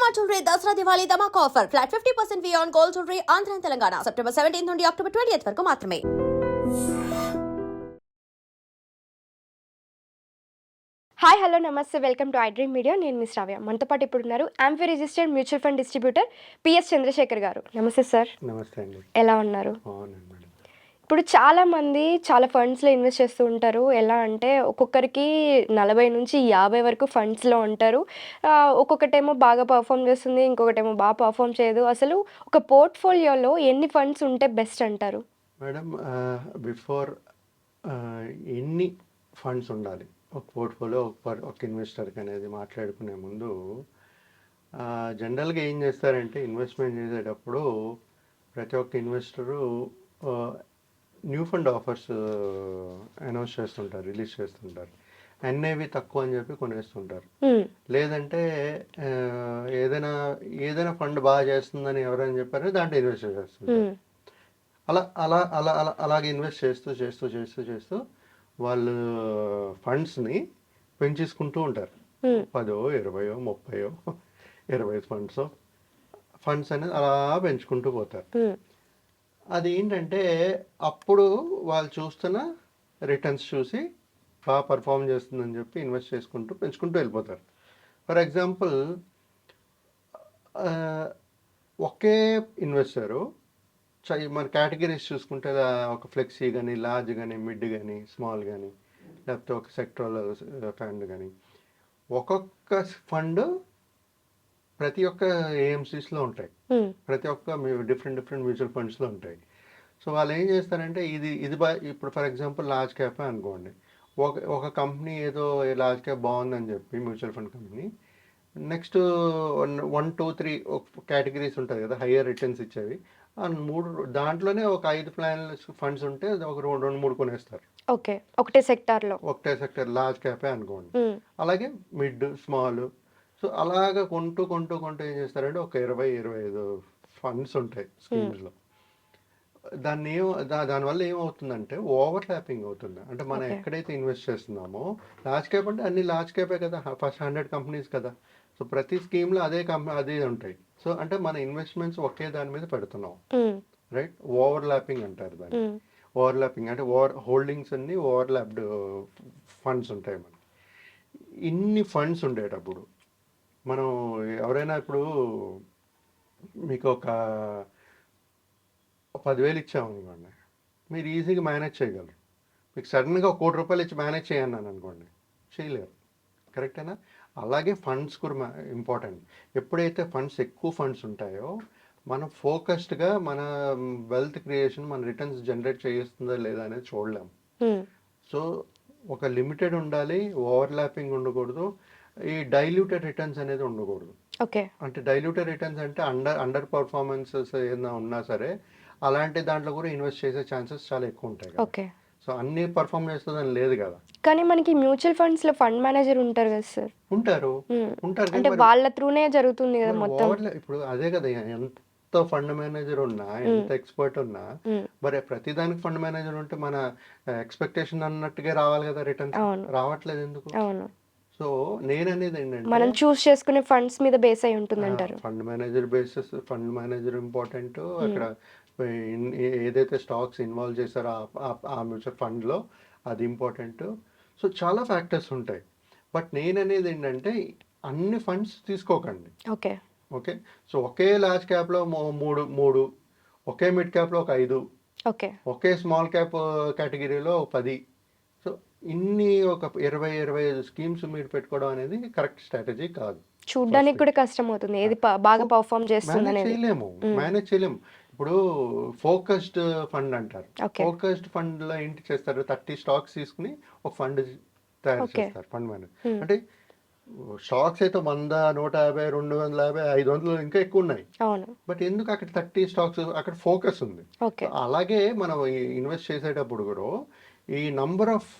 Shalimar Jewelry Dasra Diwali Dhamaka offer. Flat 50% fee on gold jewelry Andhra and Telangana. September 17th నుండి October 20th వరకు మాత్రమే. Hi hello namaste welcome to iDream media. నేను miss Ravya. మనతో పాటు ఇప్పుడు ఉన్నారు AMFI registered mutual fund distributor PS Chandrasekhar గారు. నమస్తే సార్. నమస్తే అండి. ఎలా ఉన్నారు? అవునండి మేడం. ఇప్పుడు చాలామంది చాలా ఫండ్స్లో ఇన్వెస్ట్ చేస్తూ ఉంటారు. ఎలా అంటే ఒక్కొక్కరికి 40 నుంచి 50 వరకు ఫండ్స్లో ఉంటారు. ఒక్కొక్కటేమో బాగా పర్ఫామ్ చేస్తుంది, ఇంకొకటేమో బాగా పర్ఫామ్ చేయదు. అసలు ఒక పోర్ట్ఫోలియోలో ఎన్ని ఫండ్స్ ఉంటే బెస్ట్ అంటారు? మేడం, బిఫోర్ ఎన్ని ఫండ్స్ ఉండాలి ఒక పోర్ట్ఫోలియో ఒక ఇన్వెస్టర్కి అనేది మాట్లాడుకునే ముందు జనరల్గా ఏం చేస్తారంటే ఇన్వెస్ట్మెంట్ చేసేటప్పుడు ప్రతి ఒక్క investor new fund offers announce చేస్తుంటారు, రిలీజ్ చేస్తుంటారు. ఎన్ఏవి తక్కువ అని చెప్పి కొనేస్తుంటారు. లేదంటే ఏదైనా ఫండ్ బాగా చేస్తుందని ఎవరైనా చెప్పారో దాంట్లో ఇన్వెస్ట్ చేస్తుంటారు. అలాగే ఇన్వెస్ట్ చేస్తూ వాళ్ళు ఫండ్స్ని పెంచేసుకుంటూ ఉంటారు. 10, 20, 30, 20 ఫండ్స్ అనేది అలా పెంచుకుంటూ పోతారు. అది ఏంటంటే అప్పుడు వాళ్ళు చూస్తున్న రిటర్న్స్ చూసి బాగా పర్ఫామ్ చేస్తుందని చెప్పి ఇన్వెస్ట్ చేసుకుంటూ పెంచుకుంటూ వెళ్ళిపోతారు. ఫర్ ఎగ్జాంపుల్, ఒకే ఇన్వెస్టరు మన కేటగిరీస్ చూసుకుంటే ఒక ఫ్లెక్సీ కానీ, లార్జ్ కానీ, మిడ్ కానీ, స్మాల్ కానీ, లేకపోతే ఒక సెక్టరల్ ఫండ్ కానీ, ఒక్కొక్క ఫండ్ ప్రతి ఒక్క ఏఎంసీస్లో ఉంటాయి. ప్రతి ఒక్క డిఫరెంట్ మ్యూచువల్ ఫండ్స్లో ఉంటాయి. సో వాళ్ళు ఏం చేస్తారంటే ఇది ఇప్పుడు ఫర్ ఎగ్జాంపుల్ లార్జ్ క్యాప్ అనుకోండి. ఒక కంపెనీ ఏదో లార్జ్ క్యాప్ బాగుందని చెప్పి mutual fund company next 1, 2, 3 categories ఉంటుంది కదా, హయ్యర్ రిటర్న్స్ ఇచ్చేవి. 3 దాంట్లోనే ఒక 5 ప్లాన్ ఫండ్స్ ఉంటే ఒక 2-3 కొనేస్తారు. ఓకే, ఒకటే సెక్టర్ లార్జ్ క్యాపే అనుకోండి. అలాగే మిడ్, స్మాల్. సో అలాగా కొంటూ ఏం చేస్తారంటే ఒక 20-25 ఫండ్స్ ఉంటాయి స్కీమ్స్లో. దానివల్ల ఏమవుతుందంటే ఓవర్ ల్యాపింగ్ అవుతుంది. అంటే మనం ఎక్కడైతే ఇన్వెస్ట్ చేస్తున్నామో, లార్జ్ క్యాప్ అంటే అన్ని లార్జ్ క్యాపే కదా, ఫస్ట్ 100 కంపెనీస్ కదా. సో ప్రతి స్కీమ్లో అదే ఉంటాయి. సో అంటే మన ఇన్వెస్ట్మెంట్స్ ఒకే దాని మీద పెడుతున్నాం, రైట్? ఓవర్ ల్యాపింగ్ అంటారు దాన్ని. ఓవర్ ల్యాపింగ్ అంటే హోల్డింగ్స్ అన్ని ఓవర్ ల్యాప్డ్ ఫండ్స్ ఉంటాయి. మనకి ఇన్ని ఫండ్స్ ఉండేటప్పుడు మనం ఎవరైనా ఇప్పుడు మీకు ఒక 10,000 ఇచ్చామనుకోండి, మీరు ఈజీగా మేనేజ్ చేయగలరు. మీకు సడన్గా 1 కోటి రూపాయలు ఇచ్చి మేనేజ్ చేయన్నాను అనుకోండి, చేయలేరు. కరెక్టేనా? అలాగే ఫండ్స్ కూడా ఇంపార్టెంట్. ఎప్పుడైతే ఎక్కువ ఫండ్స్ ఉంటాయో మనం ఫోకస్డ్గా మన వెల్త్ క్రియేషన్, మన రిటర్న్స్ జనరేట్ చేస్తుందా లేదా అనేది చూడలేము. సో ఒక లిమిటెడ్ ఉండాలి, ఓవర్ ల్యాపింగ్ ఉండకూడదు, ఈ డైల్యూటెడ్ రిటర్న్స్ అనేది ఉండకూడదు. అంటే డైల్యూటెడ్ రిటర్న్స్ అంటే అండర్ పర్ఫార్మెన్సెస్ ఏదైనా ఉన్నా సరే అలాంటి దాంట్లో కూడా ఇన్వెస్ట్ చేసే ఛాన్సెస్ చాలా ఎక్కువ ఉంటాయి. సో అన్ని పర్ఫామ్ చేస్తుందని లేదు కదా. కానీ మనకి మ్యూచువల్ ఫండ్స్ లో ఫండ్ మేనేజర్ ఉంటారు కదా సార్. ఉంటారు అంటే వాళ్ళ త్రూనే జరుగుతుంది కదా మొత్తం. ఇప్పుడు అదే కదా, ఎంత ఫండ్ మేనేజర్ ఉన్నా, ఎంత ఎక్స్పర్ట్ ఉన్నా, మరి ప్రతి దానికి ఫండ్ మేనేజర్ ఉంటే మన ఎక్స్పెక్టేషన్ అన్నట్టుగా రావాలి కదా రిటర్న్. రావట్లేదు ఎందుకు? సో నేను అనేది ఏంటంటే మనం చూస్ చేసుకునే ఫండ్స్ మీద బేస్ అయి ఉంటుంది అంటారు. Fund manager important. అక్కడ ఏదైతే స్టాక్స్ ఇన్వాల్వ్ చేశారో ఆ మ్యూచువల్ ఫండ్లో అది ఇంపార్టెంట్. సో చాలా ఫ్యాక్టర్స్ ఉంటాయి. బట్ నేను అనేది ఏంటంటే అన్ని ఫండ్స్ తీసుకోకండి. ఓకే. సో ఒకే లార్జ్ క్యాప్లో 3, ఒకే మిడ్ క్యాప్లో ఒక 5, ఒకే స్మాల్ క్యాప్ కేటగిరీలో 10. సో ఇన్ని ఒక 20-25 స్కీమ్స్ మీరు పెట్టుకోవడం అనేది కరెక్ట్ స్ట్రాటజీ కాదు. చూడడానికి కూడా కష్టం అవుతుంది, ఏది బాగా పర్ఫామ్ చేస్తుంది అనేది మేనేజ్ చేయలేము. ఇప్పుడు ఫోకస్డ్ ఫండ్ అంటారు. ఫోకస్డ్ ఫండ్లో ఏంటి చేస్తారు, 30 స్టాక్స్ తీసుకుని ఒక ఫండ్ తయారు చేస్తారు. ఫండ్ మేనేజర్ అంటే స్టాక్స్ అయితే 100, 150, 250, 500 ఇంకా ఎక్కువ ఉన్నాయి. బట్ ఎందుకు అక్కడ 30 స్టాక్స్? అక్కడ ఫోకస్ ఉంది. అలాగే మనం ఇన్వెస్ట్ చేసేటప్పుడు కూడా ఈ నంబర్ ఆఫ్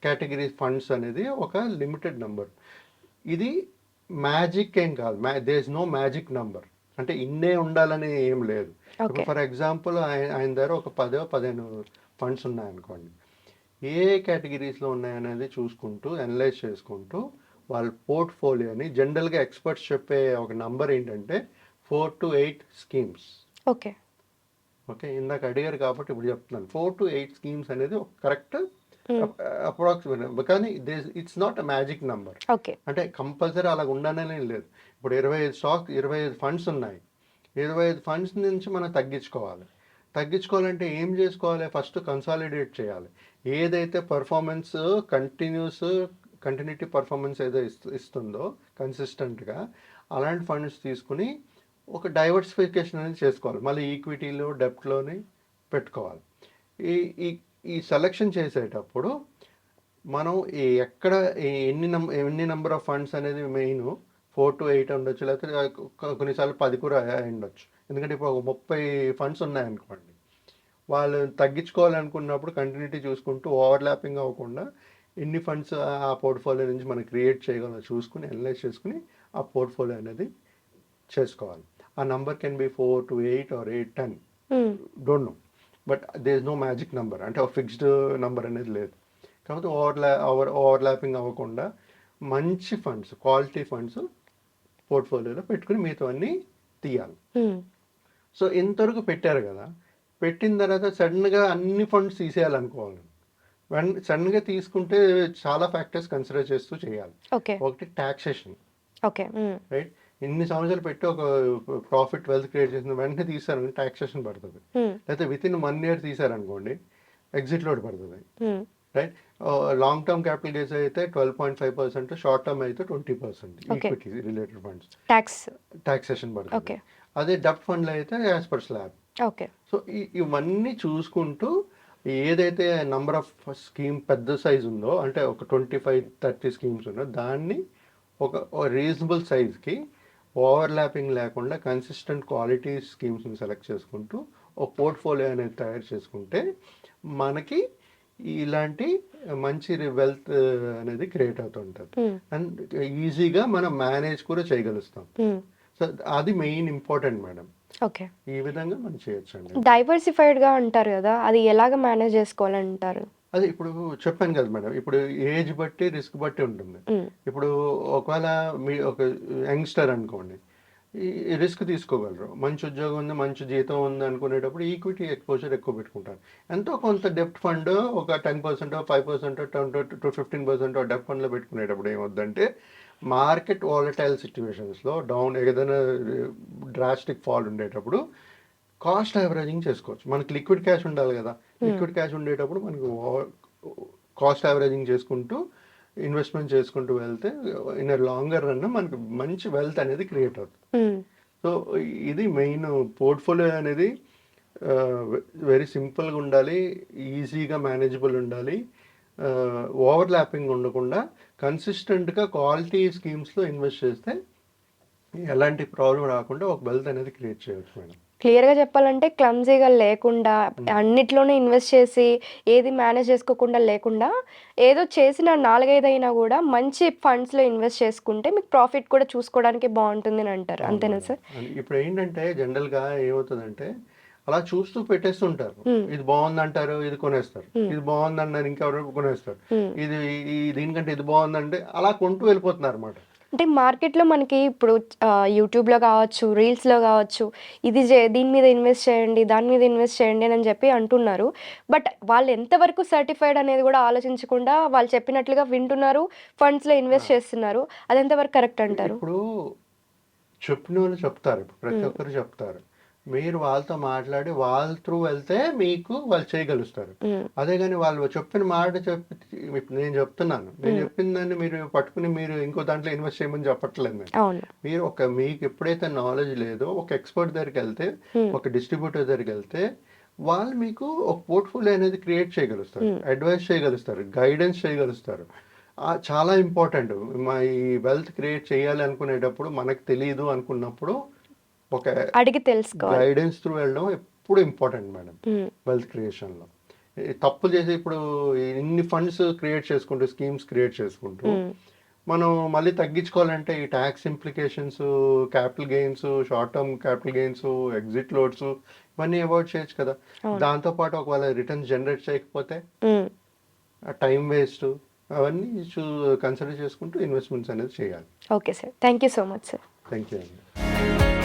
కేటగిరీ ఫండ్స్ అనేది ఒక లిమిటెడ్ నంబర్. ఇది మ్యాజిక్ ఏం కాదు, there is no magic number. అంటే ఇన్నే ఉండాలని ఏం లేదు. ఫర్ ఎగ్జాంపుల్ ఆయన దగ్గర ఒక 10-15 ఫండ్స్ ఉన్నాయనుకోండి, ఏ కేటగిరీస్లో ఉన్నాయనేది చూసుకుంటూ అనలైజ్ చేసుకుంటూ వాళ్ళ పోర్ట్ఫోలియోని జనరల్గా ఎక్స్పర్ట్స్ చెప్పే ఒక నంబర్ ఏంటంటే 4 to 8 స్కీమ్స్. ఓకే. ఓకే, ఇందాక అడిగారు కాబట్టి ఇప్పుడు చెప్తున్నాను. 4 to 8 స్కీమ్స్ అనేది ఒక కరెక్ట్ హ్మ్. అప్రాక్సిమేట్, కానీ it's not a magic number. Okay. అంటే కంపల్సరీ అలా ఉండాలనే లేదు. ఇప్పుడు 25 ఫండ్స్ ఉన్నాయి. 25 ఫండ్స్ నుంచి మనం తగ్గించుకోవాలంటే ఏం చేసుకోవాలి? ఫస్ట్ కన్సాలిడేట్ చేయాలి. ఏదైతే పర్ఫార్మెన్స్ కంటిన్యూటీ పర్ఫార్మెన్స్ ఏదో ఇస్తుందో కన్సిస్టెంట్గా, అలాంటి ఫండ్స్ తీసుకుని ఒక డైవర్సిఫికేషన్ అనేది చేసుకోవాలి. మళ్ళీ ఈక్విటీలో డెప్ట్లోని పెట్టుకోవాలి. ఈ ఈ ఈ సెలెక్షన్ చేసేటప్పుడు మనం ఎన్ని నెంబర్ ఆఫ్ ఫండ్స్ అనేది మెయిన్ 4 to 8 ఉండొచ్చు, లేకపోతే కొన్నిసార్లు 10 కూడా అయి ఉండొచ్చు. ఎందుకంటే ఇప్పుడు ఒక 30 ఫండ్స్ ఉన్నాయనుకోండి, వాళ్ళు తగ్గించుకోవాలనుకున్నప్పుడు కంటిన్యూటీ చూసుకుంటూ ఓవర్లాపింగ్ అవ్వకుండా ఎన్ని ఫండ్స్ ఆ పోర్ట్ఫోలియో నుంచి మనం క్రియేట్ చేయగలం చూసుకుని అనలైజ్ చేసుకుని ఆ పోర్ట్ఫోలియో అనేది చేసుకోవాలి. ఆ number can be 4 to 8 or 8, 10, don't know. But there is no magic number, అంటే ఒక ఫిక్స్డ్ నెంబర్ అనేది లేదు. కాబట్టి ఓవర్లాపింగ్ అవ్వకుండా మంచి ఫండ్స్, క్వాలిటీ ఫండ్స్ పోర్ట్ఫోలియోలో పెట్టుకుని మిగతా అన్నీ తీయాలి. సో ఇంతవరకు పెట్టారు కదా, పెట్టిన తర్వాత సడన్గా అన్ని ఫండ్స్ తీసేయాలనుకోవాలి. సడన్గా తీసుకుంటే చాలా ఫ్యాక్టర్స్ కన్సిడర్ చేస్తూ చేయాలి. ఓకే. ఒకటి టాక్సేషన్, ఓకే. రైట్? ఇన్ని సంవత్సరాలు పెట్టి ఒక ప్రాఫిట్ వెల్త్ క్రియేట్ చేసిన వెంటనే తీసారని టాక్సేషన్ పడుతుంది. లేకపోతే విత్ ఇన్ 1 year తీసారనుకోండి ఎగ్జిట్ లోడ్ పడుతుంది, right? Long term capital gains అయితే 12.5%, షార్ట్ టర్మ్ అయితే 20% ఈక్విటీ రిలేటెడ్ ఫండ్స్ టాక్సేషన్ పడుతుంది. అదే డెప్ట్ ఫండ్లో అయితే as per slab. Okay. So ఇవన్నీ చూసుకుంటూ ఏదైతే నంబర్ ఆఫ్ స్కీమ్ పెద్ద సైజ్ ఉందో, అంటే ఒక 25-30 స్కీమ్స్ ఉందో, దాన్ని ఒక రీజనబుల్ సైజ్కి ఓవర్లాపింగ్ లేకుండా కన్సిస్టెంట్ క్వాలిటీ స్కీమ్స్ని సెలెక్ట్ చేసుకుంటూ ఒక పోర్ట్ఫోలియో అనేది తయారు చేసుకుంటే మనకి ఇలాంటి మంచి వెల్త్ అనేది క్రియేట్ అవుతుంటుంది. అండ్ ఈజీగా మనం మేనేజ్ కూడా చేయగలుగుతాం. సో అది మెయిన్ ఇంపార్టెంట్ మేడం. ఓకే. ఈ విధంగా మనం చేయొచ్చండి. డైవర్సిఫైడ్గా అంటారు కదా, అది ఎలాగ మేనేజ్ చేసుకోవాలంటారు? అదే ఇప్పుడు చెప్పాను కదా మేడం, ఇప్పుడు ఏజ్ బట్టి రిస్క్ బట్టి ఉంటుంది. ఇప్పుడు ఒకవేళ మీ ఒక యంగ్స్టర్ అనుకోండి, ఈ రిస్క్ తీసుకోగలరు, మంచి ఉద్యోగం ఉంది, మంచి జీతం ఉంది అనుకునేటప్పుడు ఈక్విటీ ఎక్స్పోజర్ ఎక్కువ పెట్టుకుంటారు. ఎంతో కొంత డెప్ట్ ఫండ్ ఒక 10%, 5%, 10 to 15% డెప్ట్ ఫండ్లో పెట్టుకునేటప్పుడు ఏమవుద్దంటే, మార్కెట్ వాలటైల్ సిచ్యువేషన్స్లో ఏదైనా డ్రాస్టిక్ ఫాల్ ఉండేటప్పుడు కాస్ట్ యావరేజింగ్ చేసుకోవచ్చు. మనకి లిక్విడ్ క్యాష్ ఉండాలి కదా, లిక్విడ్ క్యాష్ ఉండేటప్పుడు మనకు కాస్ట్ యావరేజింగ్ చేసుకుంటూ ఇన్వెస్ట్మెంట్ చేసుకుంటూ వెళ్తే ఇన్ లాంగర్ రన్ మనకు మంచి వెల్త్ అనేది క్రియేట్ అవుతుంది. సో ఇది మెయిన్. పోర్ట్ఫోలియో అనేది వెరీ సింపుల్గా ఉండాలి, ఈజీగా మేనేజబుల్ ఉండాలి, ఓవర్లాపింగ్ ఉండకుండా కన్సిస్టెంట్గా క్వాలిటీ స్కీమ్స్లో ఇన్వెస్ట్ చేస్తే ఎలాంటి ప్రాబ్లం రాకుండా ఒక వెల్త్ అనేది క్రియేట్ చేయవచ్చు మేడం. క్లియర్గా చెప్పాలంటే క్లమ్జీగా లేకుండా, అన్నిట్లోనే ఇన్వెస్ట్ చేసి ఏది మేనేజ్ చేసుకోకుండా లేకుండా, ఏదో చేసిన 4-5 అయినా కూడా మంచి ఫండ్స్లో ఇన్వెస్ట్ చేసుకుంటే మీకు ప్రాఫిట్ కూడా చూసుకోవడానికి బాగుంటుంది అని అంటారు. అంతేనా సార్? ఇప్పుడు ఏంటంటే జనరల్గా ఏమవుతుందంటే అలా చూస్తూ పెట్టేస్తుంటారు. ఇది బాగుంది అంటారు, ఇది కొనేస్తారు, ఇది బాగుంది అన్నారు, ఇంకెవరు కొనేస్తారు, ఇది దీనికంటే ఇది బాగుందంటే అలా కొంటూ వెళ్ళిపోతున్నారు అన్నమాట. అంటే మార్కెట్లో మనకి ఇప్పుడు యూట్యూబ్లో కావచ్చు, రీల్స్లో కావచ్చు, దీని మీద ఇన్వెస్ట్ చేయండి, దాని మీద ఇన్వెస్ట్ చేయండి అని చెప్పి అంటున్నారు. బట్ వాళ్ళు ఎంతవరకు సర్టిఫైడ్ అనేది కూడా ఆలోచించకుండా వాళ్ళు చెప్పినట్లుగా వింటున్నారు, ఫండ్స్లో ఇన్వెస్ట్ చేస్తున్నారు. అది ఎంతవరకు కరెక్ట్ అంటారు? ఇప్పుడు చెప్పిన వాళ్ళు చెప్తారు, ఇప్పుడు ప్రతి ఒక్కరు చెప్తారు, మీరు వాళ్ళతో మాట్లాడి వాళ్ళ త్రూ వెళ్తే మీకు వాళ్ళు చేయగలుగుతారు. అదే కానీ వాళ్ళు చెప్పిన మాట నేను చెప్తున్నాను, నేను చెప్పిన దాన్ని మీరు పట్టుకుని మీరు ఇంకో దాంట్లో ఇన్వెస్ట్ చేయమని చెప్పట్లేదు. మీరు మీకు ఎప్పుడైతే నాలెడ్జ్ లేదో ఒక ఎక్స్పర్ట్ దగ్గరికి వెళ్తే, ఒక డిస్ట్రిబ్యూటర్ దగ్గరికి వెళ్తే వాళ్ళు మీకు ఒక పోర్ట్ఫోలియో అనేది క్రియేట్ చేయగలుగుతారు, అడ్వైస్ చేయగలుగుతారు, గైడెన్స్ చేయగలుగుతారు. చాలా ఇంపార్టెంట్. ఈ వెల్త్ క్రియేట్ చేయాలి అనుకునేటప్పుడు మనకు తెలియదు అనుకున్నప్పుడు ఒక అడిగి తెలుసుకోవాలి, గైడెన్స్ త్రూ వెళ్ళడం ఎప్పుడు ఇంపార్టెంట్ మేడం వెల్త్ క్రియేషన్లో. తప్పులు చేసి ఇప్పుడు ఇన్ని ఫండ్స్ క్రియేట్ చేసుకుంటూ, స్కీమ్స్ క్రియేట్ చేసుకుంటూ మనం మళ్ళీ తగ్గించుకోవాలంటే ఈ tax implications, capital gains, short term capital gains, exit loads, ఇవన్నీ అవాయిడ్ చేయొచ్చు కదా. దాంతోపాటు ఒకవేళ రిటర్న్స్ జనరేట్ చేయకపోతే టైం వేస్ట్, అవన్నీ కన్సిడర్ చేసుకుంటూ ఇన్వెస్ట్మెంట్స్ అనేది చేయాలి. Okay sir. Thank you so much sir. Thank you అండి.